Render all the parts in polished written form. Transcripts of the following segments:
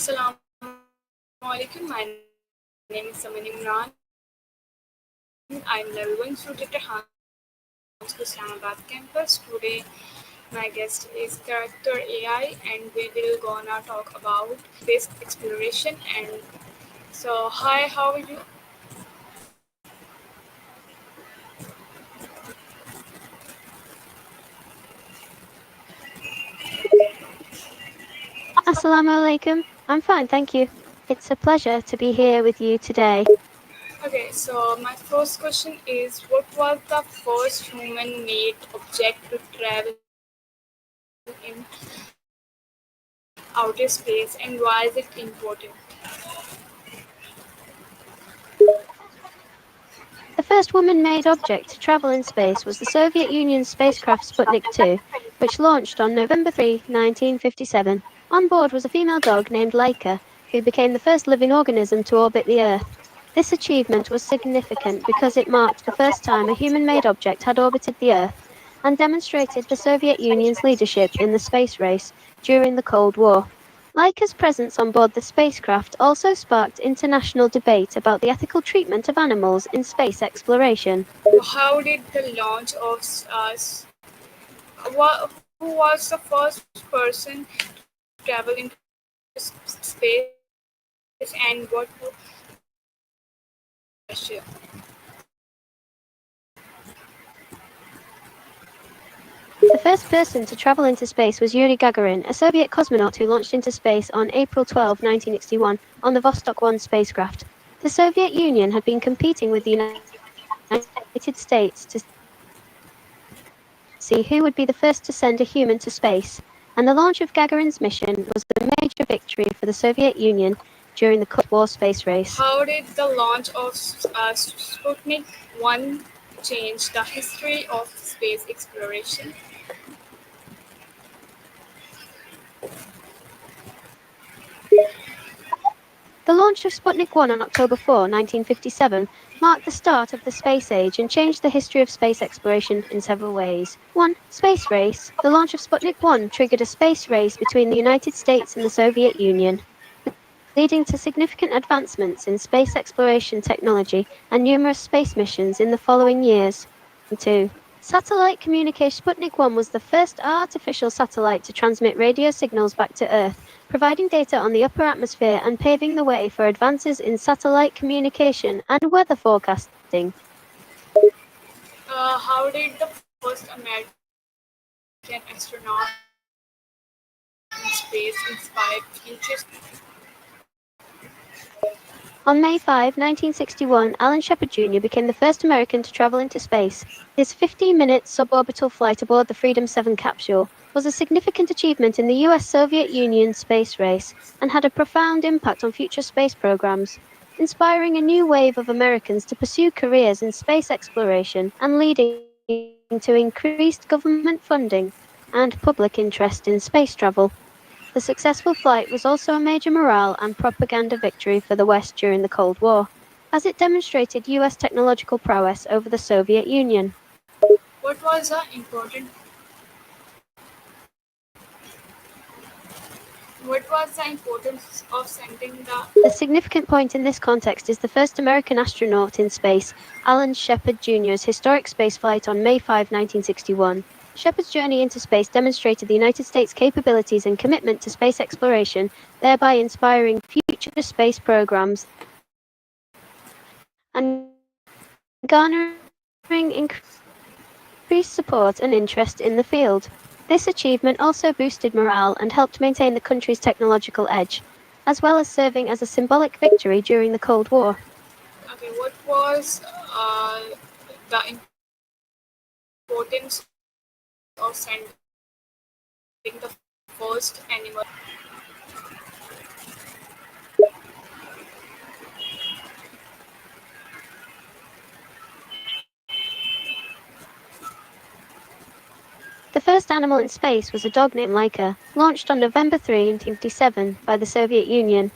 Assalamu alaikum. My name is Saman Imran. I'm level 1 student at Ham's Islamabad campus. Today, my guest is Character AI, and we will gonna talk about space exploration. And so, hi, how are you? Assalamu alaikum. I'm fine, thank you. It's a pleasure to be here with you today. Okay, so my first question is, what was the first human-made object to travel in outer space, and why is it important? The first woman-made object to travel in space was the Soviet Union's spacecraft Sputnik 2, which launched on November 3, 1957. On board was a female dog named Laika, who became the first living organism to orbit the Earth. This achievement was significant because it marked the first time a human-made object had orbited the Earth and demonstrated the Soviet Union's leadership in the space race during the Cold War. Laika's presence on board the spacecraft also sparked international debate about the ethical treatment of animals in space exploration. How did the launch of who was the first person to travel into space, and what Russia? The first person to travel into space was Yuri Gagarin, a Soviet cosmonaut who launched into space on April 12, 1961, on the Vostok 1 spacecraft. The Soviet Union had been competing with the United States to see who would be the first to send a human to space, and the launch of Gagarin's mission was a major victory for the Soviet Union during the Cold War space race. How did the launch of Sputnik 1 change the history of space exploration? The launch of Sputnik 1 on October 4, 1957, marked the start of the space age and changed the history of space exploration in several ways. 1. Space race. The launch of Sputnik 1 triggered a space race between the United States and the Soviet Union, leading to significant advancements in space exploration technology and numerous space missions in the following years. 2. Satellite communication. Sputnik 1 was the first artificial satellite to transmit radio signals back to Earth, providing data on the upper atmosphere and paving the way for advances in satellite communication and weather forecasting. How did the first American astronaut in space inspire future? On May 5, 1961, Alan Shepard Jr. became the first American to travel into space. His 15-minute suborbital flight aboard the Freedom 7 capsule was a significant achievement in the US-Soviet Union space race and had a profound impact on future space programs, inspiring a new wave of Americans to pursue careers in space exploration and leading to increased government funding and public interest in space travel. The successful flight was also a major morale and propaganda victory for the West during the Cold War, as it demonstrated US technological prowess over the Soviet Union. What was the important? What was the importance of sending the? The significant point in this context is the first American astronaut in space, Alan Shepard Jr.'s historic spaceflight on May 5, 1961. Shepard's journey into space demonstrated the United States' capabilities and commitment to space exploration, thereby inspiring future space programs and garnering increased support and interest in the field. This achievement also boosted morale and helped maintain the country's technological edge, as well as serving as a symbolic victory during the Cold War. Okay, what was the importance of sending the first animal? The first animal in space was a dog named Laika, launched on November 3, 1957, by the Soviet Union.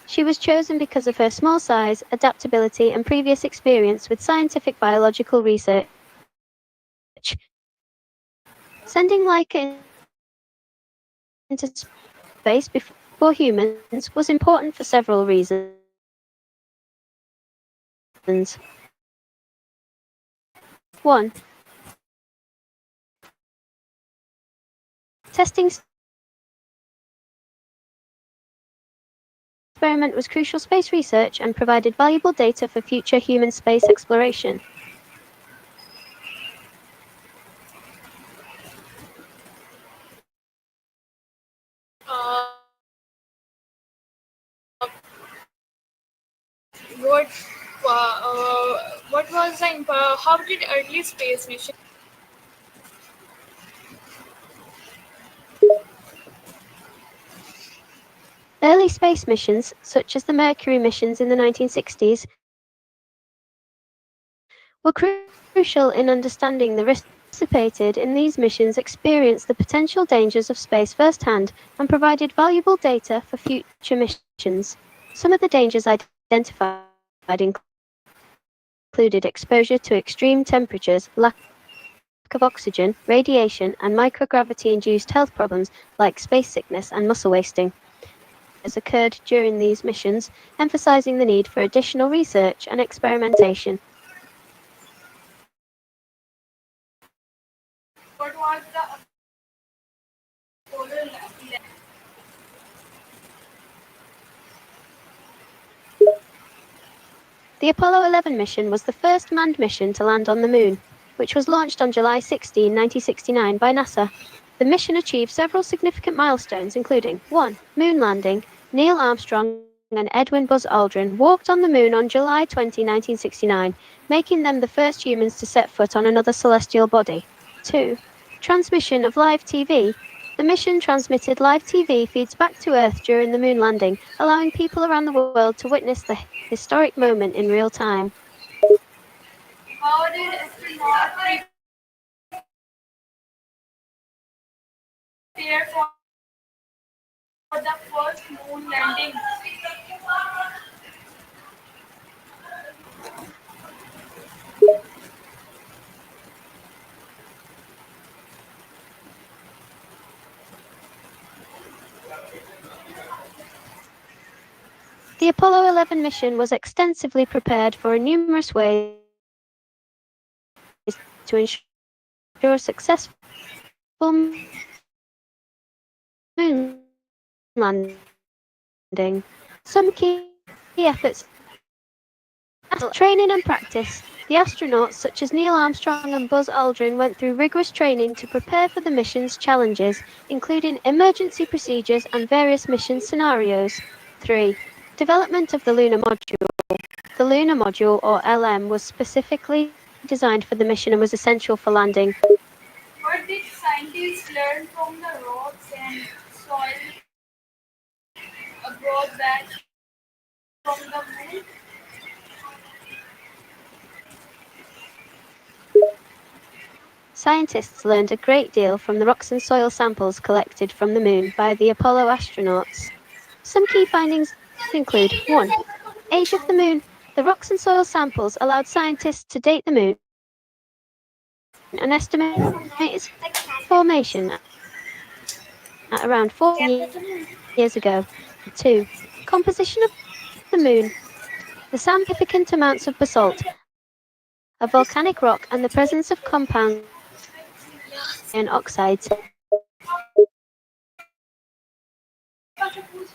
She was chosen because of her small size, adaptability, and previous experience with scientific biological research. Sending Laika into space before for humans was important for several reasons. One, testing experiment was crucial space research and provided valuable data for future human space exploration. Uh, what what was the how did early space mission? Early space missions, such as the Mercury missions in the 1960s, were crucial in understanding the risks. Participated in these missions experienced the potential dangers of space firsthand and provided valuable data for future missions. Some of the dangers identified included exposure to extreme temperatures, lack of oxygen, radiation, and microgravity induced health problems like space sickness and muscle wasting. Several failures occurred during these missions, emphasizing the need for additional research and experimentation. What was the Apollo 11? The Apollo 11 mission was the first manned mission to land on the Moon, which was launched on July 16, 1969 by NASA. The mission achieved several significant milestones, including 1. Moon landing. Neil Armstrong and Edwin Buzz Aldrin walked on the Moon on July 20, 1969, making them the first humans to set foot on another celestial body. 2. Transmission of live TV. The mission transmitted live TV feeds back to Earth during the moon landing, allowing people around the world to witness the historic moment in real time. How did astronauts prepare for the first moon landing? The Apollo 11 mission was extensively prepared for numerous ways to ensure a successful moon landing. Some key efforts training and practice. The astronauts, such as Neil Armstrong and Buzz Aldrin, went through rigorous training to prepare for the mission's challenges, including emergency procedures and various mission scenarios. 3. Development of the lunar module. The lunar module, or LM, was specifically designed for the mission and was essential for landing. What did scientists learn from the rocks and soil brought back from the moon? Scientists learned a great deal from the rocks and soil samples collected from the moon by the Apollo astronauts. Some key findings include 1. Age of the moon. The rocks and soil samples allowed scientists to date the moon and estimate its formation at around 4 million years ago. 2. Composition of the moon. The sample significant amounts of basalt, a volcanic rock, and the presence of compounds such as iron oxides indicate the presence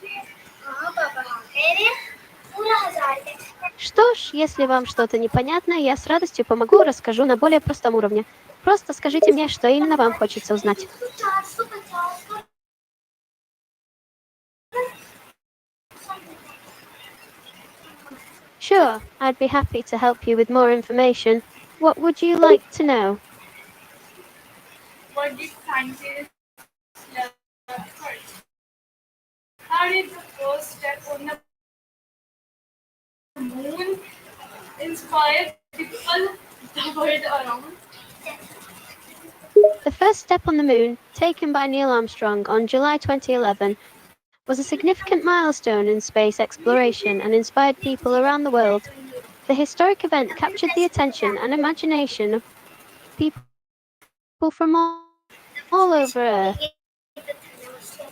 of life on the moon. Что ж, если вам что-то непонятно, я с радостью помогу, расскажу на более простом уровне. Просто скажите мне, что именно вам хочется узнать. Sure, I'd be happy to help you with more information. What would you like to know? What did scientists learn first? How did the first step on the moon inspire people the world around? The first step on the moon, taken by Neil Armstrong on July 2011, was a significant milestone in space exploration and inspired people around the world. The historic event captured the attention and imagination of people from all over Earth.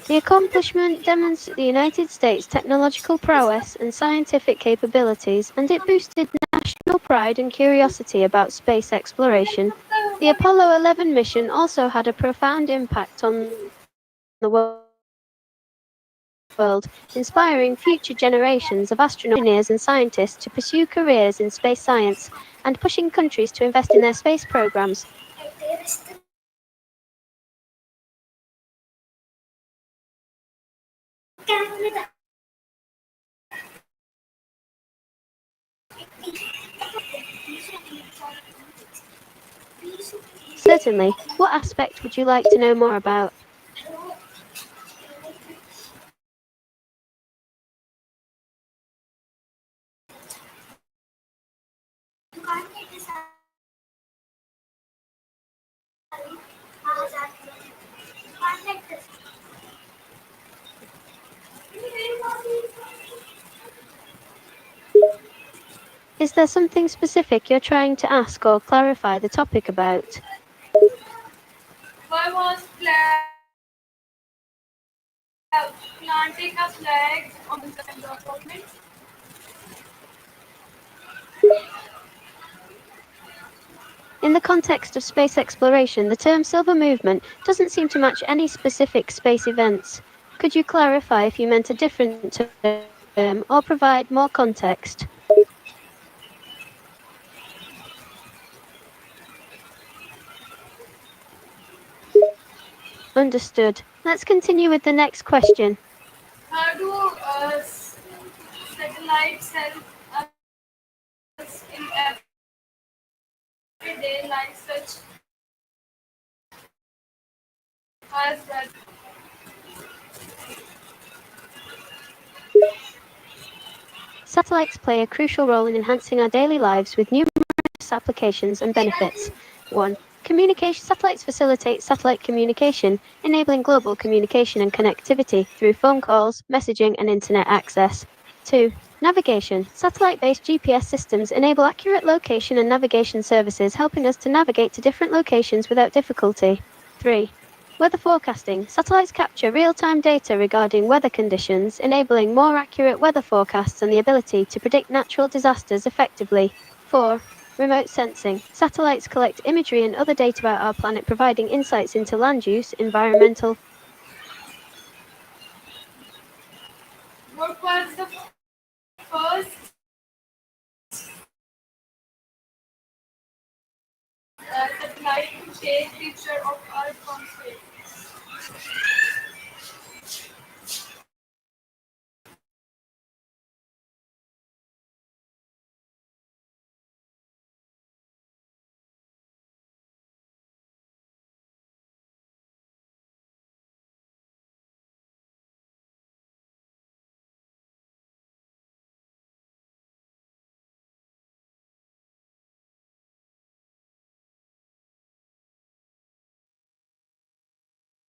The accomplishment demonstrated the United States' technological prowess and scientific capabilities, and it boosted national pride and curiosity about space exploration. The Apollo 11 mission also had a profound impact on the world, inspiring future generations of astronauts, engineers, and scientists to pursue careers in space science and pushing countries to invest in their space programs. 2. Navigational satellite capture real time data regarding weather conditions and benefits. 1. Communication satellites play a crucial role in enhancing our daily lives with numerous applications and benefits. 1. Communication. Certainly. What aspect would you like to know more about? Is there something specific you're trying to ask or clarify the topic about? Why was planting a flag on the government? In the context of space exploration, the term silver movement doesn't seem to match any specific space events. Could you clarify if you meant a different term or provide more context? Understood. Let's continue with the next question. How do satellites help us in everyday life, such as weather? Satellites play a crucial role in enhancing our daily lives with numerous applications and benefits. 1. Communication satellites facilitate satellite communication, enabling global communication and connectivity through phone calls, messaging, and internet access. 2. Navigation. Satellite-based GPS systems enable accurate location and navigation services, helping us to navigate to different locations without difficulty. 3. Weather forecasting. Satellites capture real-time data regarding weather conditions, enabling more accurate weather forecasts and the ability to predict natural disasters effectively. 4. Remote sensing. Satellites collect imagery and other data about our planet, providing insights into land use, environmental. What was the first satellite to take picture of Earth from space?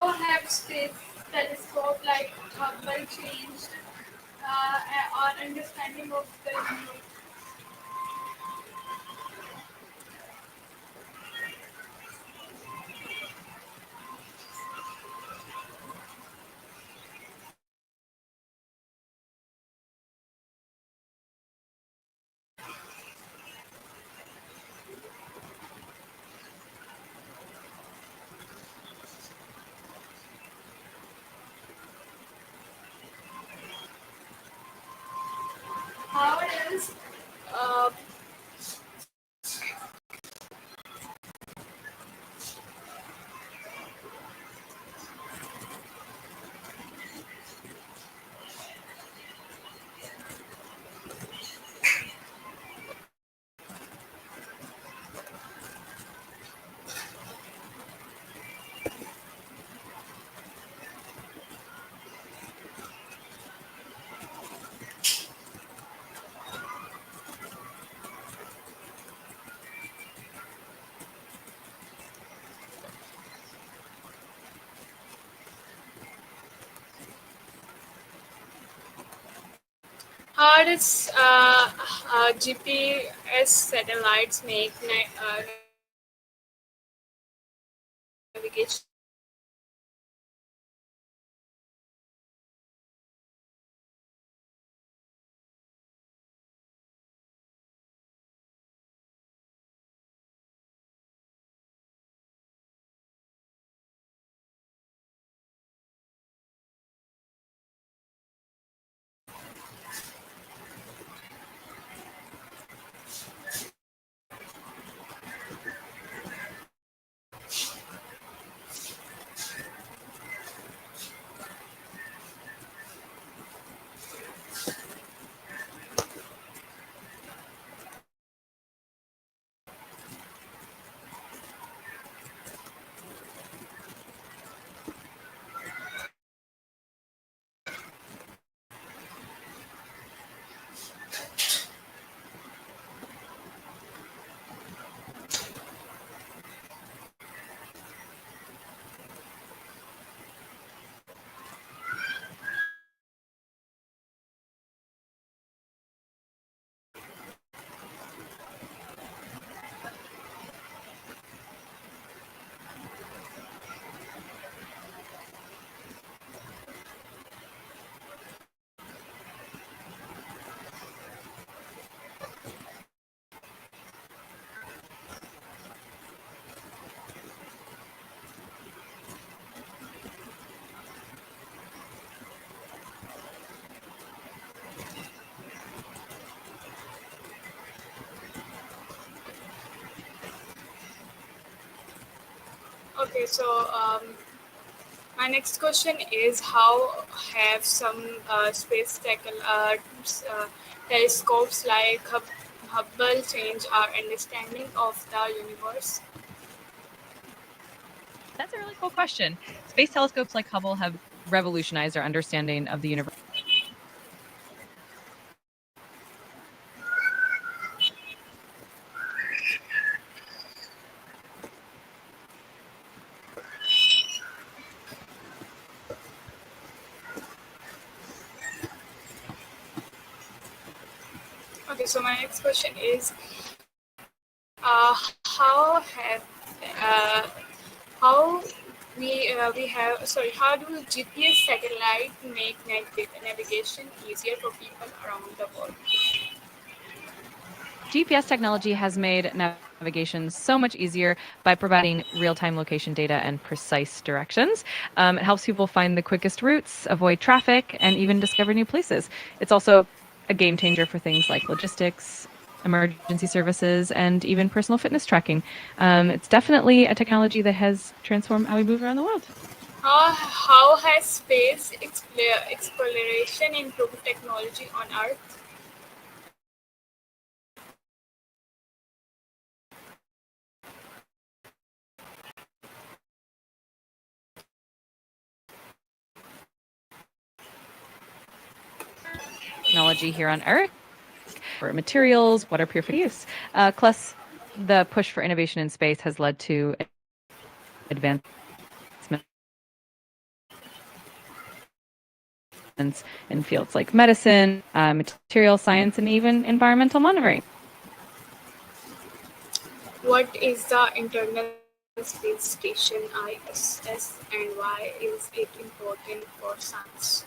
How have space telescopes like Hubble changed our understanding of the universe? How does uh, how does GPS satellites make navigation easier? Okay, so my next question is how have some space telescopes like Hubble changed our understanding of the universe? That's a really cool question. Space telescopes like Hubble have revolutionized our understanding of the universe. Okay, so my next question is how have uh, how how do GPS satellite make navigation easier for people around the world? GPS technology has made navigation so much easier by providing real-time location data and precise directions. It helps people find the quickest routes, avoid traffic, and even discover new places. It's also a game changer for things like logistics, emergency services, and even personal fitness tracking. It's definitely a technology that has transformed how we move around the world. How has space exploration improved technology on Earth? Technology here on Earth for materials, water purification use. Plus, the push for innovation in space has led to advancements in fields like medicine, material science, and even environmental monitoring. What is the International Space Station ISS and why is it important for science?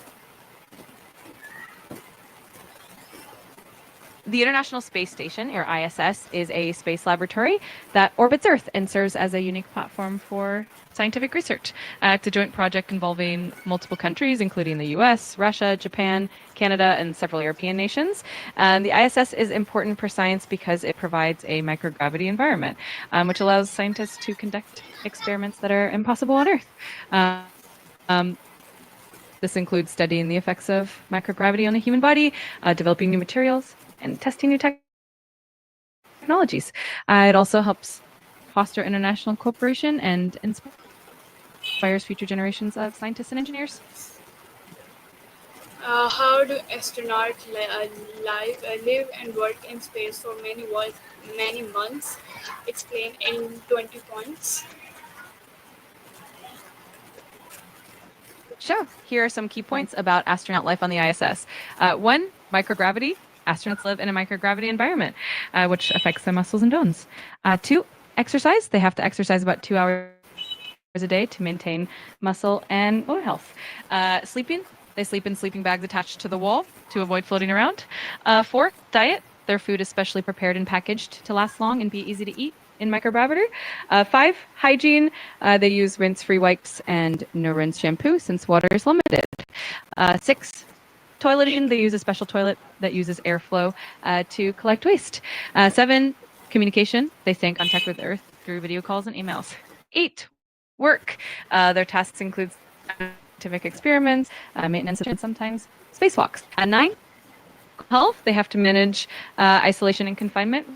The International Space Station, or ISS, is a space laboratory that orbits Earth and serves as a unique platform for scientific research. It's a joint project involving multiple countries, including the US, Russia, Japan, Canada, and several European nations. The ISS is important for science because it provides a microgravity environment, which allows scientists to conduct experiments that are impossible on Earth. This includes studying the effects of microgravity on the human body, developing new materials, and testing new technologies. It also helps foster international cooperation and inspires future generations of scientists and engineers. How do astronauts live and work in space for many months? Explain in 20 points. Sure. Here are some key points about astronaut life on the ISS. One, microgravity. Astronauts live in a microgravity environment, which affects their muscles and bones. Two, exercise. They have to exercise about 2 hours a day to maintain muscle and bone health. Sleeping. They sleep in sleeping bags attached to the wall to avoid floating around. Four, diet. Their food is specially prepared and packaged to last long and be easy to eat in microgravity. Five, hygiene. They use rinse-free wipes and no-rinse shampoo since water is limited. Six, toileting. They use a special toilet that uses airflow to collect waste. Seven, communication. They stay in contact with Earth through video calls and emails. Eight, work. Their tasks include scientific experiments, maintenance, and sometimes spacewalks. Nine, health. They have to manage isolation and confinement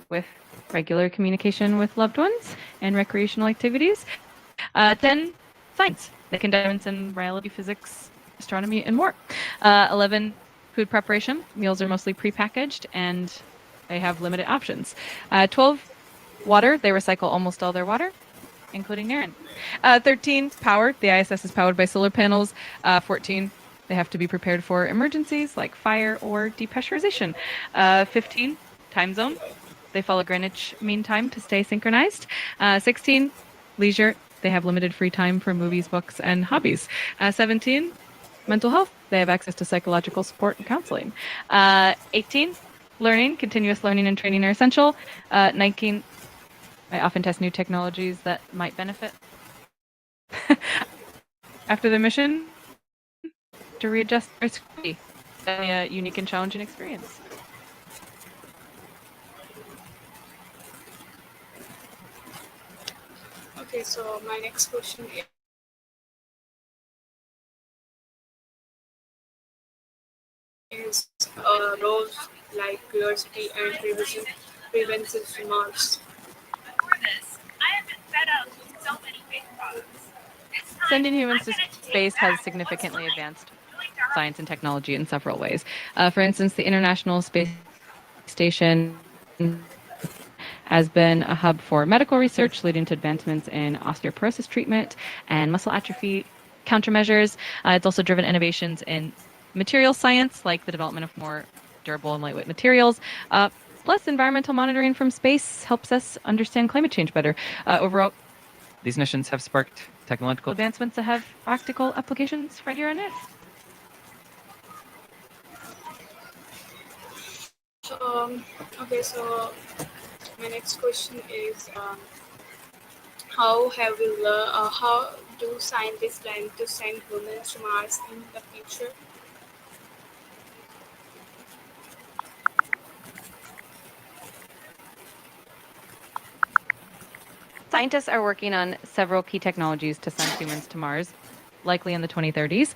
with regular communication with loved ones and recreational activities. 10, science. They conduct experiments in biology, physics, astronomy, and more. 11, food preparation. Meals are mostly prepackaged and they have limited options. 12, water. They recycle almost all their water, including urine. 13, power. The ISS is powered by solar panels. 14, they have to be prepared for emergencies like fire or depressurization. 15, time zone. They follow Greenwich Mean Time to stay synchronized. 16, leisure. They have limited free time for movies, books, and hobbies. 17, mental health. They have access to psychological support and counseling. 18, learning. Continuous learning and training are essential. 19, I often test new technologies that might benefit after the mission to readjust their screen. A unique and challenging experience. Okay, so my next question is roles like curiosity and prevention remarks. Sending humans to space has significantly advanced science and technology in several ways. For instance, the International Space Station has been a hub for medical research, leading to advancements in osteoporosis treatment and muscle atrophy countermeasures. It's also driven innovations in material science, like the development of more durable and lightweight materials. Plus, environmental monitoring from space helps us understand climate change better. Overall, these missions have sparked technological advancements that have practical applications right here on Earth. Okay, so my next question is how do scientists plan to send humans to Mars in the future? Scientists are working on several key technologies to send humans to Mars, likely in the 2030s.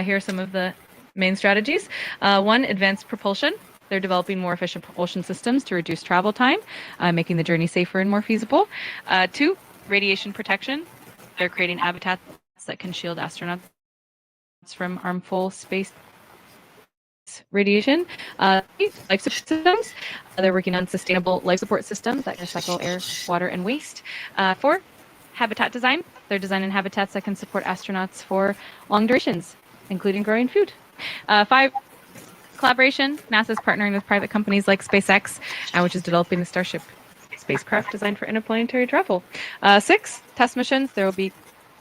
Here are some of the main strategies. One, advanced propulsion. They're developing more efficient propulsion systems to reduce travel time, making the journey safer and more feasible. Two, radiation protection. They're creating habitats that can shield astronauts from harmful space radiation. Life support systems. They're working on sustainable life support systems that can recycle air, water, and waste. Four, habitat design. They're designing habitats that can support astronauts for long durations, including growing food. Five, collaboration. NASA's partnering with private companies like SpaceX, which is developing the Starship spacecraft designed for interplanetary travel. Six, test missions. There will be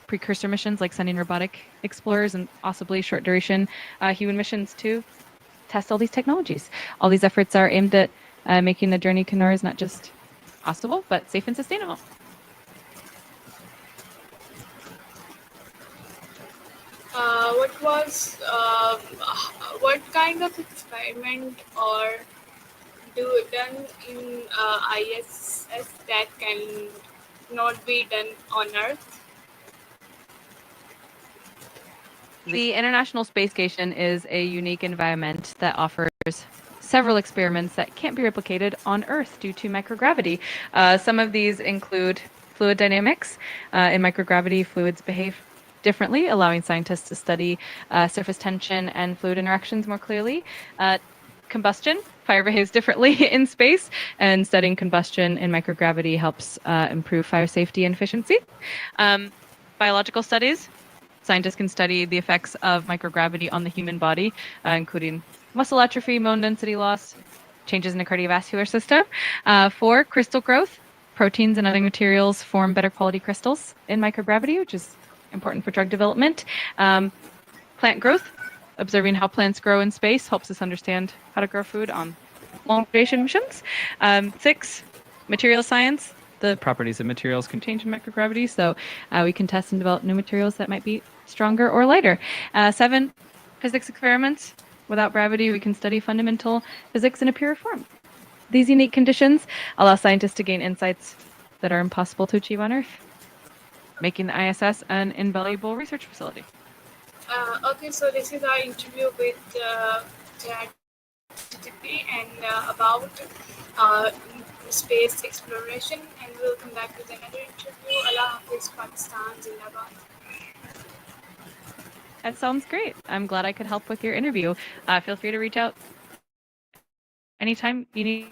precursor missions like sending robotic explorers and possibly short duration human missions to test all these technologies. All these efforts are aimed at making the journey to Mars not just possible, but safe and sustainable. What was what kind of experiment or do done in ISS that can not be done on Earth? The International Space Station is a unique environment that offers several experiments that can't be replicated on Earth due to microgravity. Some of these include fluid dynamics. In microgravity, fluids behave differently, allowing scientists to study surface tension and fluid interactions more clearly. Combustion, fire behaves differently in space, and studying combustion in microgravity helps improve fire safety and efficiency. Biological studies, scientists can study the effects of microgravity on the human body, including muscle atrophy, bone density loss, changes in the cardiovascular system. For crystal growth, proteins and other materials form better quality crystals in microgravity, which is important for drug development. Plant growth, observing how plants grow in space helps us understand how to grow food on long duration missions. Six, material science. The properties of materials can change in microgravity, so we can test and develop new materials that might be stronger or lighter. Seven, physics experiments. Without gravity, we can study fundamental physics in a pure form. These unique conditions allow scientists to gain insights that are impossible to achieve on Earth, making the ISS an invaluable research facility. Okay, so this is our interview with ChatGPT and about uh, space exploration, and we'll come back with another interview. Allah Hafiz, Pakistan, Zindabad. That sounds great. I'm glad I could help with your interview. Feel free to reach out anytime you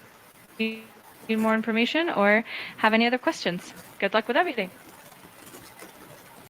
need more information or have any other questions. Good luck with everything.